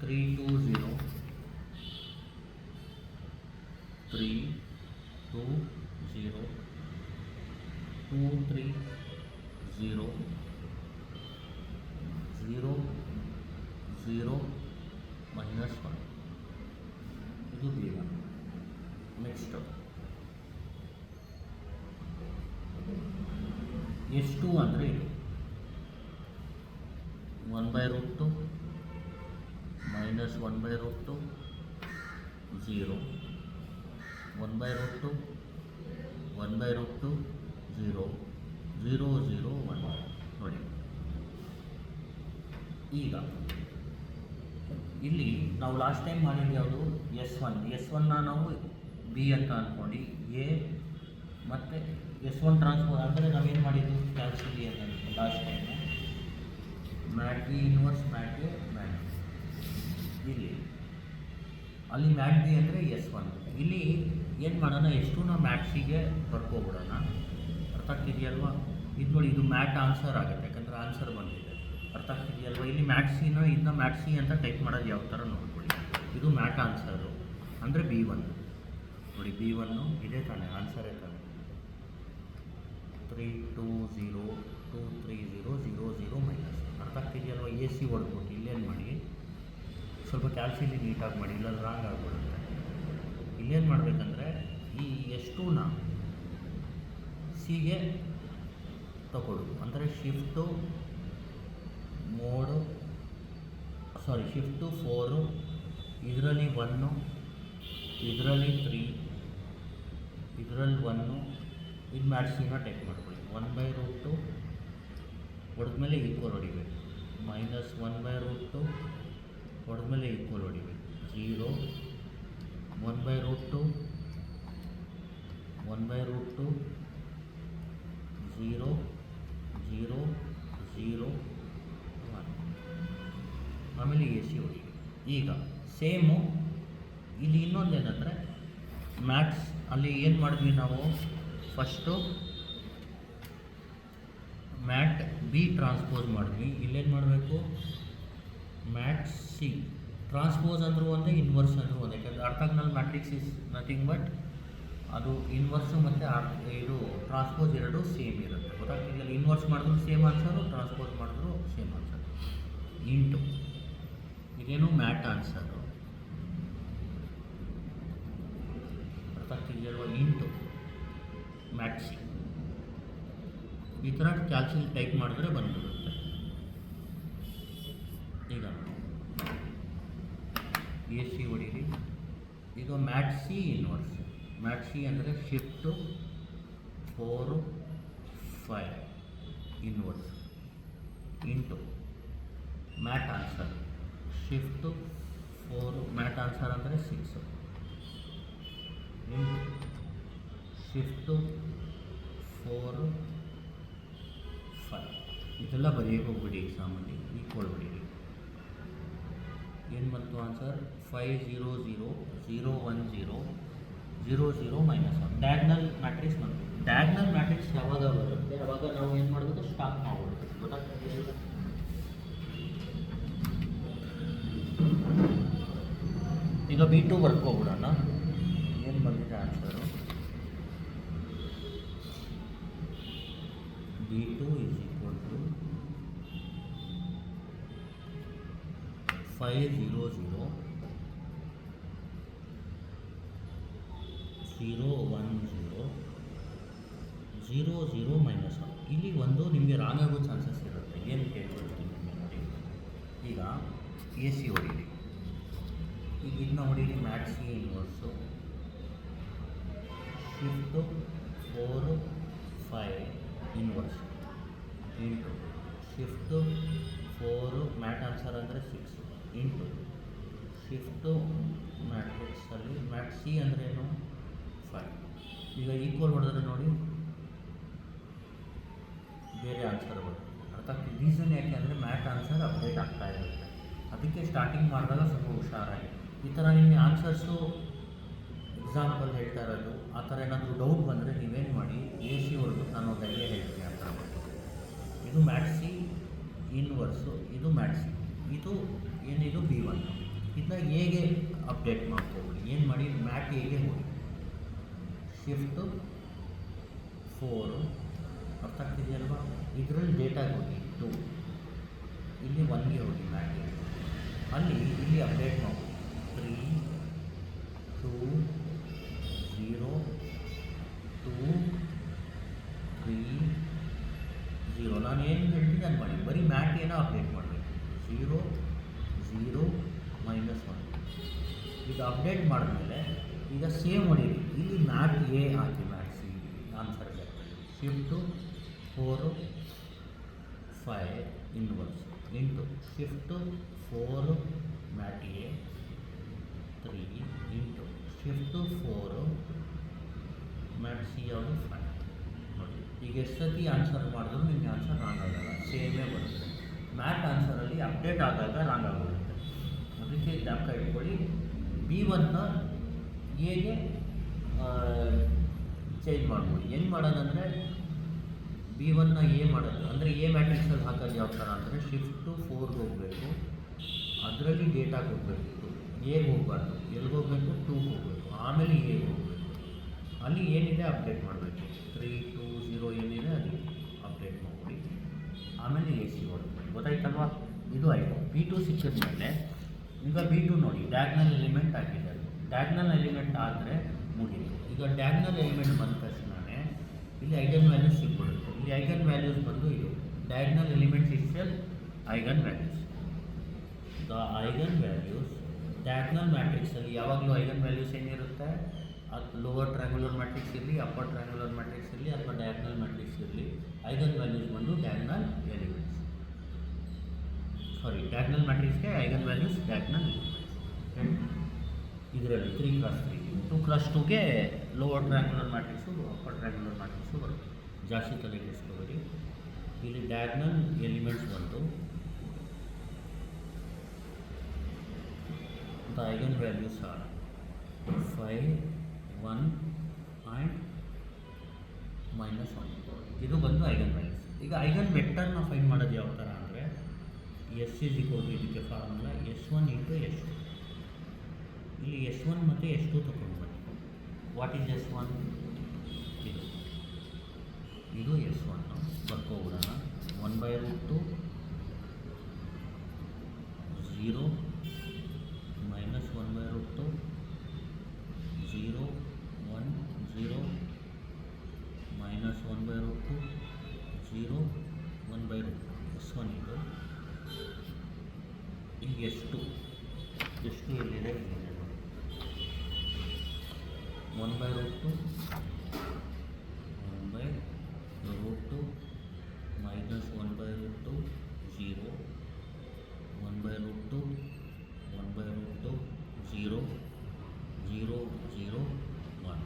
3 2 0 3 2 0 2 3 0 0 0 -1. ಇದು B1. ನೆಕ್ಸ್ಟು S2 ಅಂದರೆ ಇದು 1/√2 -1/√2 0 1/√2 1/√2 0 0 0 1. ನೋಡಿ ಈಗ ಇಲ್ಲಿ ನಾವು ಲಾಸ್ಟ್ ಟೈಮ್ ಮಾಡಿದ್ದು ಯಾವುದು, S1ನ ನಾವು B ಅಂತ ಅಂದ್ಕೊಂಡು ಎ ಮತ್ತು S1 ಟ್ರಾನ್ಸ್ಫರ್ ಅಂದರೆ ನಾವೇನು ಮಾಡಿದ್ದು ಕ್ಯಾಲ್ಸಿಲಿ ಅಂತ last time mat B inverse mat A mat B. ಇಲ್ಲಿ ಅಲ್ಲಿ ಮ್ಯಾಟ್ ಬಿ ಅಂದರೆ S1. ಇಲ್ಲಿ ಏನು ಮಾಡೋಣ, S2ನ ಮ್ಯಾಟ್ ಸಿಗೆ ಬರ್ಕೊಬಿಡೋಣ. ಅರ್ಥ ಆಗ್ತಿದೆಯಲ್ವಾ? ಇದು ನೋಡಿ, ಇದು ಮ್ಯಾಟ್ ಆನ್ಸರ್ ಆಗುತ್ತೆ, ಯಾಕಂದರೆ ಆನ್ಸರ್ ಬಂದಿದೆ. ಅರ್ಥ ಆಗ್ತಿದೆಯಲ್ವ? ಇಲ್ಲಿ ಮ್ಯಾಟ್ ಸಿನ ಇದನ್ನ ಮ್ಯಾಟ್ ಸಿ ಅಂತ ಟೈಪ್ ಮಾಡೋದು ಯಾವ ಥರ ನೋಡ್ಕೊಳ್ಳಿ. ಇದು ಮ್ಯಾಟ್ ಆನ್ಸರು ಅಂದರೆ B1. ನೋಡಿ B1 ಇದೇ ತಾನೆ, ಆನ್ಸರೇ ತಾನೆ. 3 2 0 2 3 0 0 0 ಮೈನಸ್. ಅರ್ಥ ಆಗ್ತಿದೆಯಲ್ವ? ಎ ಸಿ ಹೊಡ್ಬಿಟ್ಟು ಇಲ್ಲೇನು ಮಾಡಿ, ಸ್ವಲ್ಪ ಕ್ಯಾಲ್ಸಿಲಿ ನೀಟಾಗಿ ಮಾಡಿ, ಇಲ್ಲ ರಾಂಗ್ ಆಗಿಬಿಡುತ್ತೆ. ಇಲ್ಲೇನು ಮಾಡಬೇಕಂದ್ರೆ ಈ S2ನ ಸಿಗೆ ತಗೊಳ್ಳು, ಅಂದರೆ ಶಿಫ್ಟು 4, ಇದರಲ್ಲಿ 1, ಇದರಲ್ಲಿ 3, ಇದರಲ್ಲಿ 1, ಇದು ಮ್ಯಾಟ್ಸಿನ ಟೈಪ್ ಮಾಡ್ಕೊಳ್ಳಿ. 1/√2 ಹೊಡೆದ್ಮೇಲೆ ಈಕ್ವಲ್ ಹೊಡಿಬೇಕು, -1/√2 ಹೊಡೆದ್ಮೇಲೆ ಈಕ್ವಲ್ ಹೊಡಿಬೇಕು, 0 1/√2 1/√2 0 0 0 1. ಆಮೇಲೆ ಎ ಸಿ ಹೊಡಿ. ಈಗ ಸೇಮು ಇಲ್ಲಿ ಇನ್ನೊಂದೇನೆಂದರೆ ಮ್ಯಾಟ್ಸ್ ಅಲ್ಲಿ ಏನು ಮಾಡಿದ್ವಿ ನಾವು, ಫಸ್ಟು ಮ್ಯಾಟ್ ಬಿ ಟ್ರಾನ್ಸ್ಪೋಸ್ ಮಾಡಿದ್ವಿ. ಇಲ್ಲೇನು ಮಾಡಬೇಕು, ಮ್ಯಾಟ್ ಸಿ ಟ್ರಾನ್ಸ್ಪೋಸ್ ಅಂದರೂ ಒಂದೇ, ಇನ್ವರ್ಸ್ ಅಂದರೂ ಒಂದೇ. ಯಾಕಂದರೆ orthogonal matrix is nothing but ಅದು ಇನ್ವರ್ಸು ಮತ್ತು ಇದು ಟ್ರಾನ್ಸ್ಪೋಸ್ ಎರಡೂ ಸೇಮ್ ಇರುತ್ತೆ. ಗೊತ್ತಾಗ್ತಿದೆಯಲ್ಲ? ಇನ್ವರ್ಸ್ ಮಾಡಿದ್ರು ಸೇಮ್ ಆನ್ಸರು, ಟ್ರಾನ್ಸ್ಪೋಸ್ ಮಾಡಿದ್ರು ಸೇಮ್ ಆನ್ಸರ್. ಇಂಟು ಇದೇನು ಮ್ಯಾಟ್ ಆನ್ಸರು, ಅರ್ಥ ಆಗ್ತಿದೆಯಲ್ವ? Into mat C. ಈ ಥರ ಕ್ಯಾಲ್ಸಿಲಿ ಟೈಪ್ ಮಾಡಿದ್ರೆ ಬಂದ್ಬಿಡುತ್ತೆ. ಈಗ ಎ ಸಿ ಹೊಡೀರಿ. ಈಗ mat C inverse. Mat C ಅಂದರೆ shift 4 5 inverse into mat answer shift 4, mat answer ಅಂದರೆ 6 ಇಂಟು ಶಿಫ್ಟು 4 5. ಇದೆಲ್ಲ ಬರೆಯೋಕೆ ಹೋಗ್ಬಿಡಿ ಎಕ್ಸಾಮಲ್ಲಿ, ಈಕ್ವಲ್ ಹೊಡೀರಿ. ಏನು ಬಂತು ಆನ್ಸರ್? 5 0 0 0 1 0 0 0 -1. ಡಯಾಗ್ನಲ್ ಮ್ಯಾಟ್ರಿಕ್ಸ್ ಬಂತು. ಡಯಾಗ್ನಲ್ ಮ್ಯಾಟ್ರಿಕ್ಸ್ ಯಾವಾಗ ಬರುತ್ತೆ ಅವಾಗ ನಾವು ಏನು ಮಾಡಬೇಕು, ಸ್ಟಾಪ್ ಮಾಡ್ಬಿಡ್ಬೇಕು. ಗೊತ್ತಾಗ್ತದೆ? ಈಗ B2 ಬರ್ಕೋಬಿಡೋಣ. ಏನು ಬಂದಿದೆ answer? B2 is equal to 5 0 0 0 1 0 0 0 -1. ಇಲ್ಲಿ ಒಂದು ನಿಮಗೆ ರಾಂಗ್ ಆಗೋ ಚಾನ್ಸಸ್ ಇರುತ್ತೆ. ಏನು ಕೇಳ್ಕೊಳ್ತೀನಿ ನಿಮಗೆ ನೋಡಿ. ಈಗ ಎ ಸಿ ಹೊಡೀರಿ. ಈಗ ಇದನ್ನ ಹೊಡೀರಿ, mat C inverse shift 4 5 inverse into shift 4 mat answer ಅಂದರೆ 6 ಇಂಟು ಶಿಫ್ಟು ಮ್ಯಾಟ್ರಿಕ್ಸಲ್ಲಿ ಮ್ಯಾಟ್ ಸಿ ಅಂದ್ರೇನು 5. ಈಗ ಈಕ್ವಲ್ ಹೊಡೆದ್ರೆ ನೋಡಿ ಬೇರೆ ಆನ್ಸರ್ ಬರುತ್ತೆ. ಅರ್ಥ ಆಗ್ತದೆ. ರೀಸನ್ ಯಾಕೆ ಅಂದರೆ ಮ್ಯಾಟ್ ಆನ್ಸರ್ ಅಪ್ಡೇಟ್ ಆಗ್ತಾ ಇರುತ್ತೆ. ಅದಕ್ಕೆ ಸ್ಟಾರ್ಟಿಂಗ್ ಮಾಡಿದಾಗ ಸ್ವಲ್ಪ ಹುಷಾರಾಗಿ ಈ ಥರ ನಿಮಗೆ ಆನ್ಸರ್ಸು ಎಕ್ಸಾಂಪಲ್ ಹೇಳ್ತಾ ಇರೋದು ಆ ಥರ ಏನಾದರೂ ಡೌಟ್ ಬಂದರೆ ನೀವೇನು ಮಾಡಿ ಎ ಸಿ ಹೊಡೆದು ನಾನು ಒಂದು ಐಡಿಯಾ ಹೇಳ್ತೀನಿ ಆ ಥರ. ಇದು ಮ್ಯಾಟ್ ಸಿ ಇನ್ವರ್ಸು, ಇದು ಮ್ಯಾಟ್ ಸಿ, ಇದು ಏನಿದು B1. ಇದನ್ನ ಹೇಗೆ ಅಪ್ಡೇಟ್ ಮಾಡ್ಕೋಬೋದು, ಏನು ಮಾಡಿ ಮ್ಯಾಟ್ ಹೇಗೆ ಹೋಗಿ ಶಿಫ್ಟು 4 ಅರ್ಥ ಆಗ್ತಿದೆಯಲ್ವಾ. ಇದರಲ್ಲಿ ಡೇಟಾಗೆ ಹೋಗಿ 2, ಇಲ್ಲಿ 1ಗೆ ಹೋಗಿ ಮ್ಯಾಟ್ಗೆ, ಅಲ್ಲಿ ಇಲ್ಲಿ ಅಪ್ಡೇಟ್ ಮಾಡ್ಬೋದು 3 2 0 2 3 0. ನಾನು ಏನು ಹೇಳ್ತೀನಿ ಅದು ಮಾಡಿ, ಬರೀ ಮ್ಯಾಟ್ ಏನೋ ಅಪ್ಡೇಟ್ ಮಾಡಬೇಕು 0 0 -1. ಈಗ ಅಪ್ಡೇಟ್ ಮಾಡಿದ್ಮೇಲೆ ಈಗ ಸೇವ್ ಹೊಡೀರಿ, ಇಲ್ಲಿ ಮ್ಯಾಟ್ ಎ ಹಾಕಿ ಮ್ಯಾಟ್ ಸಿ ಆನ್ಸರ್ಗೆ shift 4 5 inverse into shift 4 mat A 3 into shift 4 mat C ಯಾವುದು 5. ನೋಡಿ ಈಗ ಎಷ್ಟು ಸತಿ ಆನ್ಸರ್ ಮಾಡಿದ್ರು ನಿಮಗೆ ಆನ್ಸರ್ ರಾಂಗ್ ಆಗಲ್ಲ, ಸೇಮೇ ಬರುತ್ತೆ. ಮ್ಯಾಟ್ ಆನ್ಸರಲ್ಲಿ ಅಪ್ಡೇಟ್ ಆದಾಗ ರಾಂಗ್ ಆಗಿಬಿಡುತ್ತೆ. ಅದಕ್ಕೆ ಜ್ಞಾಪಕ ಇಟ್ಕೊಳ್ಳಿ. B1ನ ಹೇಗೆ ಚೇಂಜ್ ಮಾಡ್ಬೋದು, ಹೆಂಗೆ ಮಾಡೋದಂದರೆ B1ನ ಎ ಮಾಡೋದು ಅಂದರೆ ಎ ಮ್ಯಾಟ್ರಿಕ್ಸಲ್ಲಿ ಹಾಕೋದು ಯಾವ ಥರ ಅಂದರೆ ಶಿಫ್ಟು 4ಗೆ ಹೋಗಬೇಕು, ಅದರಲ್ಲಿ ಡೇಟಾಗೆ ಹೋಗಬೇಕು, ಎಗೆ ಹೋಗಬಾರ್ದು, ಎಲ್ಲಿಗೆ ಹೋಗಬೇಕು 2ಗೆ ಹೋಗಬೇಕು, ಆಮೇಲೆ ಎಗೆ ಹೋಗಬೇಕು, ಅಲ್ಲಿ ಏನಿದೆ ಅಪ್ಡೇಟ್ ಮಾಡಬೇಕು 3 2 0 ಏನಿದೆ ಅದು ಅಪ್ಡೇಟ್ ಮಾಡ್ಬಿಡಿ, ಆಮೇಲೆ ಎ ಸಿ ಹೊರಡ್ಬೇಕು. ಗೊತ್ತಾಯ್ತಲ್ವಾ. ಇದು ಆಯಿತು. B2 ಸಿಕ್ಕಿದ ಮೇಲೆ ಈಗ B2 ನೋಡಿ ಡಯಾಗ್ನಲ್ ಎಲಿಮೆಂಟ್ ಹಾಕಿದ್ದಾರೆ. ಡಯಾಗ್ನಲ್ ಎಲಿಮೆಂಟ್ ಆದರೆ ಮುಗೀತು. ಈಗ ಡಯಾಗ್ನಲ್ ಎಲಿಮೆಂಟ್ ಬಂದ ತಕ್ಷಣವೇ ಇಲ್ಲಿ ಐಗನ್ ವ್ಯಾಲ್ಯೂಸ್ ಸಿಕ್ಬಿಡುತ್ತೆ. ಇಲ್ಲಿ ಐಗನ್ ವ್ಯಾಲ್ಯೂಸ್ ಬಂದು ಇದು diagonal elements itself eigenvalues. The eigenvalues diagonal ಮ್ಯಾಟ್ರಿಕ್ಸಲ್ಲಿ ಯಾವಾಗಲೂ ಐಗನ್ ವ್ಯಾಲ್ಯೂಸ್ ಏನಿರುತ್ತೆ, ಅದು ಲೋವರ್ ಟ್ರ್ಯಾಂಗ್ಯುಲರ್ ಮ್ಯಾಟ್ರಿಕ್ಸ್ ಇರಲಿ, ಅಪ್ಪರ್ ಟ್ರ್ಯಾಂಗ್ಯುಲರ್ ಮ್ಯಾಟ್ರಿಕ್ಸ್ ಇರಲಿ ಅಥವಾ ಡಯಾಗ್ನಲ್ ಮ್ಯಾಟ್ರಿಕ್ಸ್ ಇರಲಿ, ಐಗನ್ ವ್ಯಾಲ್ಯೂಸ್ ಬಂದು ಡಯಾಗ್ನಲ್ ಎಲಿಮೆಂಟ್ಸ್. ಸಾರಿ, ಡಯಾಗ್ನಲ್ ಮ್ಯಾಟ್ರಿಕ್ಸ್ಗೆ ಐಗನ್ ವ್ಯಾಲ್ಯೂಸ್ ಡಯಾಗ್ನಲ್ ಎಲಿಮೆಂಟ್ಸ್. ಇದರಲ್ಲಿ 3 × 3 2 × 2ಗೆ lower triangular matrix upper triangular matrix ಬರುತ್ತೆ. ಜಾಸ್ತಿ ತಲೆ ಕೆಡಿಸ್ಕೋಬೇಡಿ. ಇಲ್ಲಿ ಡಯಾಗ್ನಲ್ ಎಲಿಮೆಂಟ್ಸ್ ಬಂದು the eigenvalues are 5 1 and -1. ಇದು ಬಂದು ಐಗನ್ ವ್ಯಾಲ್ಯೂಸ್. ಈಗ ಐಗನ್ ವೆಕ್ಟರ್ನ ಫೈಂಡ್ ಮಾಡೋದು ಯಾವ ಥರ ಅಂದರೆ S = ಇದಕ್ಕೆ ಫಾರ್ಮುಲಾ S1 × S2. ಇಲ್ಲಿ S1 ಮತ್ತು S2 ತಗೊಂಡು ಬನ್ನಿ. What is S1? ಇದು S1 ಬರ್ಕೋಬಿಡೋಣ. 1/√2 0 -1/√2 0 1 0 -1/√2 0 1/√2. S1 ಇದು. ಈಗ S2 ಎಲ್ಲಿದೆ? 1/√2 -1/√2 0 1/√2 1/√2 0 0 0 1.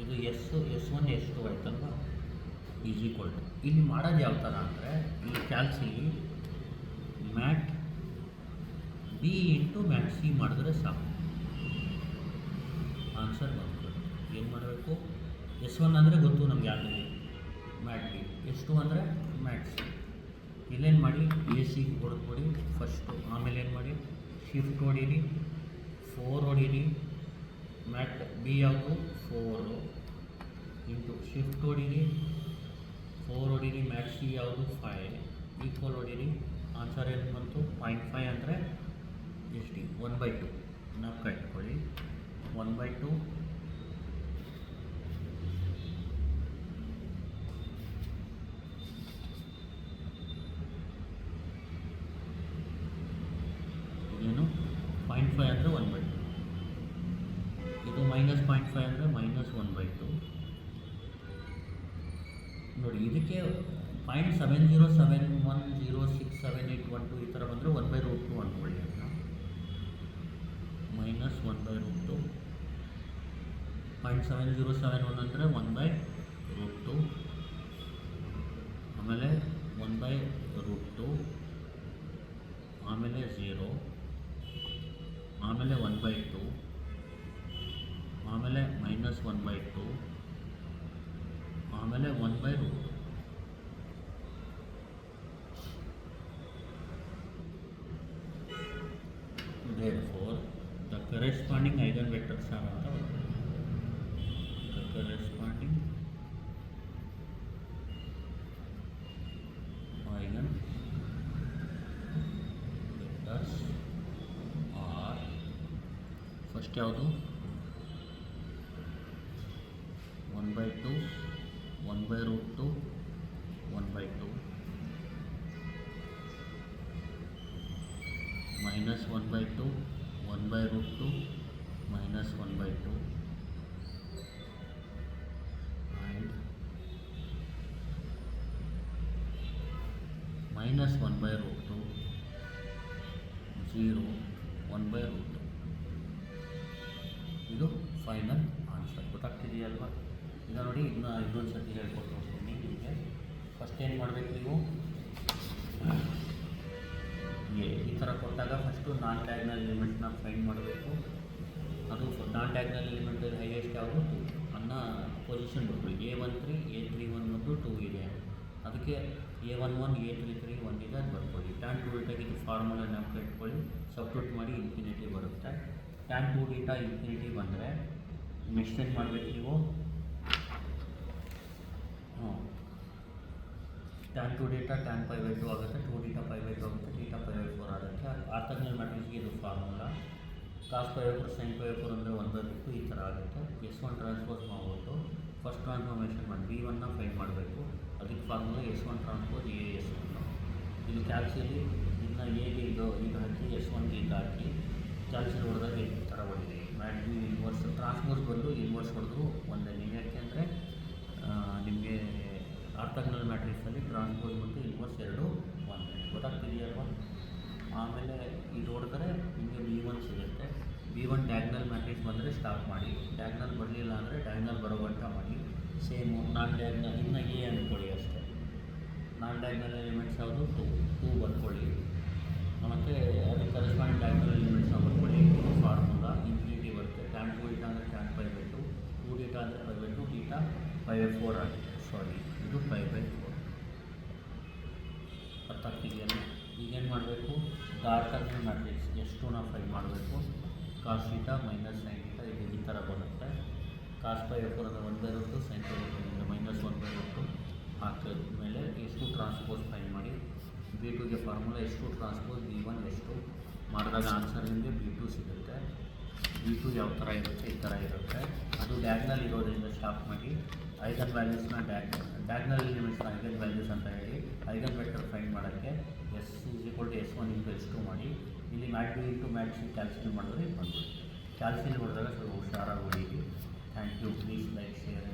ಇದು S1 S2 ಆಯ್ತಲ್ವ. Is equal to ಇಲ್ಲಿ ಮಾಡೋದು ಯಾವ ಥರ ಅಂದರೆ ಇಲ್ಲಿ ಕ್ಯಾಲ್ಸಿಲಿ ಮ್ಯಾಟ್ B × ಮ್ಯಾಟ್ ಸಿ ಮಾಡಿದ್ರೆ ಸಾಕು, ಆನ್ಸರ್ ಬಂದ್ಬಿಡುತ್ತೆ. ಏನು ಮಾಡಬೇಕು? S1 ಅಂದರೆ ಗೊತ್ತು ನಮಗೆ ಆಲ್ರೆಡಿ ಮ್ಯಾಟ್ B, S2 ಅಂದರೆ ಮ್ಯಾಟ್ ಸಿ. ಇಲ್ಲೇನು ಮಾಡಿ ಎ ಸಿ ಹೊಡೆದ್ಬಿಡಿ ಫಸ್ಟು, ಆಮೇಲೆ ಏನು ಮಾಡಿ ಶಿಫ್ಟ್ ಹೊಡೀರಿ 4 ಹೊಡೀರಿ, ಮ್ಯಾಟ್ B ಯಾವುದು 4 ಇಂಟು ಶಿಫ್ಟ್ ಹೊಡೀರಿ 4 ಹೊಡೀರಿ, ಮ್ಯಾಟ್ ಸಿ ಯಾವುದು 5 ಈಕ್ವಲ್ ಹೊಡೀರಿ. ಆನ್ಸರ್ ಏನು ಬಂತು? 0.5 ಅಂದರೆ ಎಷ್ಟು? 1/2. ನಾವು ಕಟ್ಕೊಳ್ಳಿ 1/2 ಏನು 0.5 ಅಂದರೆ 1/2. ಇದು -0.5 ಅಂದರೆ -1/2. ನೋಡಿ ಇದಕ್ಕೆ 0.7071067812 ಈ ಥರ ಬಂದರೆ 1/√2 ಅಂದ್ಕೊಳ್ಳಿ ಅಂತ. ಮೈನಸ್ 1/√2. 0.7071 ಅಂದರೆ 1/√2, ಆಮೇಲೆ 1/√2, ಆಮೇಲೆ 0, ಆಮೇಲೆ 1/2, ಆಮೇಲೆ ಮೈನಸ್ 1/2, ಆಮೇಲೆ 1/√2. Therefore, the corresponding eigenvectors are ಅಂತ ಬರ್ತದೆ. The corresponding eigenvectors are, first ಯಾವುದು 1/2, 1/√2, 1/2, minus 1/2, 1/√2, minus 1/2, and minus 1/√2, 0, 1/√2. ಇದು ಫೈನಲ್ ಆನ್ಸರ್. ಗೊತ್ತಾಗ್ತಿದೆಯಲ್ವಾ? ಈಗ ನೋಡಿ, ಇನ್ನೊಂದು ಸರ್ತಿ ಹೇಳ್ಕೊಟ್ಟು ಹೋಗ್ತೀನಿ ನಿಮಗೆ. ಫಸ್ಟ್ ಏನು ಮಾಡಬೇಕು ನೀವು, ಈ ಥರ ಕೊಟ್ಟಾಗ ಫಸ್ಟು ನಾನ್ ಡಯಾಗ್ನಲ್ ಎಲಿಮೆಂಟ್ನ ಫೈಂಡ್ ಮಾಡಬೇಕು. ಅದು ನಾನ್ ಡಯಾಗ್ನಲ್ ಎಲಿಮೆಂಟ್ ಹೈಯೆಸ್ಟ್ ಯಾವುದು 2 ಅನ್ನ ಪೊಸಿಷನ್ ಬರ್ಬೋದು. A13, A31 ಮತ್ತು 2 ಇದೆ. ಅದಕ್ಕೆ A11, A33, 1 ಇದೆ, ಅದು ಬರ್ಕೊಳ್ಳಿ. tan 2 θ ಇದು ಫಾರ್ಮುಲಾ ನೆನಪು ಇಟ್ಕೊಳ್ಳಿ, ಸಬ್ಸ್ಟಿಟ್ಯೂಟ್ ಮಾಡಿ ಇನ್ಫಿನಿಟಿ ಬರುತ್ತೆ. tan 2 θ ಇನ್ಫಿನಿಟಿ ಬಂದರೆ ನೆಕ್ಸ್ಟ್ ಏನು ಮಾಡಬೇಕು ನೀವು, tan 2 θ tan π/2 ಆಗುತ್ತೆ, 2 θ π/2 ಆಗುತ್ತೆ, θ π/4 ಆಗುತ್ತೆ. ಆರ್ಥೋಗೋನಲ್ ಮ್ಯಾಟ್ರಿಕ್ಸ್ಗೆ ಇದು ಫಾರ್ಮುಲಾ. cos π/4 sin π/4 ಅಂದರೆ 1/2 ಈ ಥರ ಆಗುತ್ತೆ. S1 ಟ್ರಾನ್ಸ್ಪೋಸ್ ಮಾಡ್ಬಿಟ್ಟು ಫಸ್ಟ್ ಟ್ರಾನ್ಸ್ಫಾರ್ಮೇಷನ್ ಮಾಡಿ B1ನ ಫೈಂಡ್ ಮಾಡಬೇಕು. ಅದಕ್ಕೆ ಫಾರ್ಮುಲಾ S1 ಟ್ರಾನ್ಸ್ಪೋಸ್ S1. ಇದು ಕ್ಯಾಲ್ಸಿಯಲ್ಲಿ ಇನ್ನು ಎಗೆ ಇದು ಹಾಕಿ S1ಗೆ ಇದು ಹಾಕಿ ಕ್ಯಾಲ್ಸಿಯಲ್ ಹೊಡೆದಾಗ ಈ ಥರ ಹೊಡಿದೆ. ಮ್ಯಾಟ್ರಿ ಇನ್ವರ್ಸ್ ಟ್ರಾನ್ಸ್ಪೋಸ್ ಬಂದು ಇನ್ವರ್ಸ್ ಹೊಡೆದ್ರು ಒಂದೇ. ನೀವು ಯಾಕೆಂದರೆ ನಿಮಗೆ ಆರ್ಥೋಗೋನಲ್ ಮ್ಯಾಟ್ರಿಕ್ಸಲ್ಲಿ ಟ್ರಾನ್ಸ್ಪೋಸ್ ಮತ್ತು ಇನ್ವರ್ಸ್ ಎರಡು ಒಂದೇ. ಗೊತ್ತಾಗ್ತಿದೆಯಲ್ವ? ಆಮೇಲೆ ಇದು ಹೊಡೆದ್ರೆ ನಿಮಗೆ B1 ಸಿಗುತ್ತೆ. B1 ಡಯಾಗ್ನಲ್ ಮ್ಯಾಟ್ರಿಕ್ಸ್ ಬಂದರೆ ಸ್ಟಾಪ್ ಮಾಡಿ, ಡಯಾಗ್ನಲ್ ಬರಲಿಲ್ಲ ಅಂದರೆ ಡಯಾಗ್ನಲ್ ಬರೋ ಗಂಟ ಮಾಡಿ. ಸೇಮು ನಾನ್ ಡಯಾಗ್ನಲ್ ಇನ್ನು ಎ ಅಂದ್ಕೊಳ್ಳಿ ಅಷ್ಟೇ. ನಾನ್ ಡಯಾಗ್ನಲ್ ಎಲಿಮೆಂಟ್ಸ್ ಯಾವುದು 2 ಬರ್ಕೊಳ್ಳಿ. ಮತ್ತು ಅದಕ್ಕೆ ಕರೆಸ್ಪಾಂಡಿಂಗ್ ಡಯಾಗ್ನಲ್ ಎಲಿಮೆಂಟ್ಸ್ನ ಬರ್ಕೊಳ್ಳಿ. ಫಾರ್ಮುಲಾ ಇನ್ಫಿನಿಟಿ ಬರುತ್ತೆ. tan 2 θ ಅಂದರೆ tan π/2, 2 θ ಅಂದರೆ π/2, θ π/4 ಆಗಿದೆ. ಸಾರಿ, ಇದು π/4. ಅರ್ಥ ಆಗ್ತಿದೆಯಲ್ಲ? ಈಗೇನು ಮಾಡಬೇಕು, ಆರ್ಥೋಗೋನಲ್ ಮ್ಯಾಟ್ರಿಕ್ಸ್ S2ನ ಫೈಂಡ್ ಮಾಡಬೇಕು. cos θ ಮೈನಸ್ sin θ ಇದು ಈ ಥರ ಬರುತ್ತೆ. cos π/4 ಅಂದರೆ 1/√2, sin π/4 ಅಂದರೆ ಮೈನಸ್ 1/√2 ಹಾಕಿದ್ಮೇಲೆ S2 ಟ್ರಾನ್ಸ್ಪೋಸ್ ಫೈಂಡ್ ಮಾಡಿ. B2ಗೆ formula S2 transpose B1 S2 ಮಾಡಿದಾಗ ಆನ್ಸರ್ ನಿಮಗೆ B2 ಸಿಗುತ್ತೆ. B2 ಯಾವ ಥರ ಇರುತ್ತೆ, ಈ ಥರ ಇರುತ್ತೆ. ಅದು ಡಯಾಗ್ನಲ್ ಇರೋದ್ರಿಂದ ಸ್ಟಾಪ್ ಮಾಡಿ. ಐಗನ್ ವ್ಯಾಲ್ಯೂಸ್ನ ಡಯಾಗ್ನಲ್ ಎಲಿಮೆಂಟ್ಸ್ನ ಐಗನ್ ವ್ಯಾಲ್ಯೂಸ್ ಅಂತ ಹೇಳಿ ಐಗನ್ ವೆಕ್ಟರ್ ಫೈಂಡ್ ಮಾಡೋಕ್ಕೆ S = S1 × S2 ಮಾಡಿ. ಇಲ್ಲಿ ಮ್ಯಾಟ್ B × ಮ್ಯಾಟ್ C ಕ್ಯಾಲ್ಸಿಲ್ ಮಾಡಿದ್ರೆ ಬಂದ್ಬಿಡುತ್ತೆ. ಕ್ಯಾಲ್ಸಿಲ್ ಹೊಡೆದಾಗ ಸ್ವಲ್ಪ ಹುಷಾರಾಗಿ ಹೊಡೀರಿ. Thank you. Please like, share.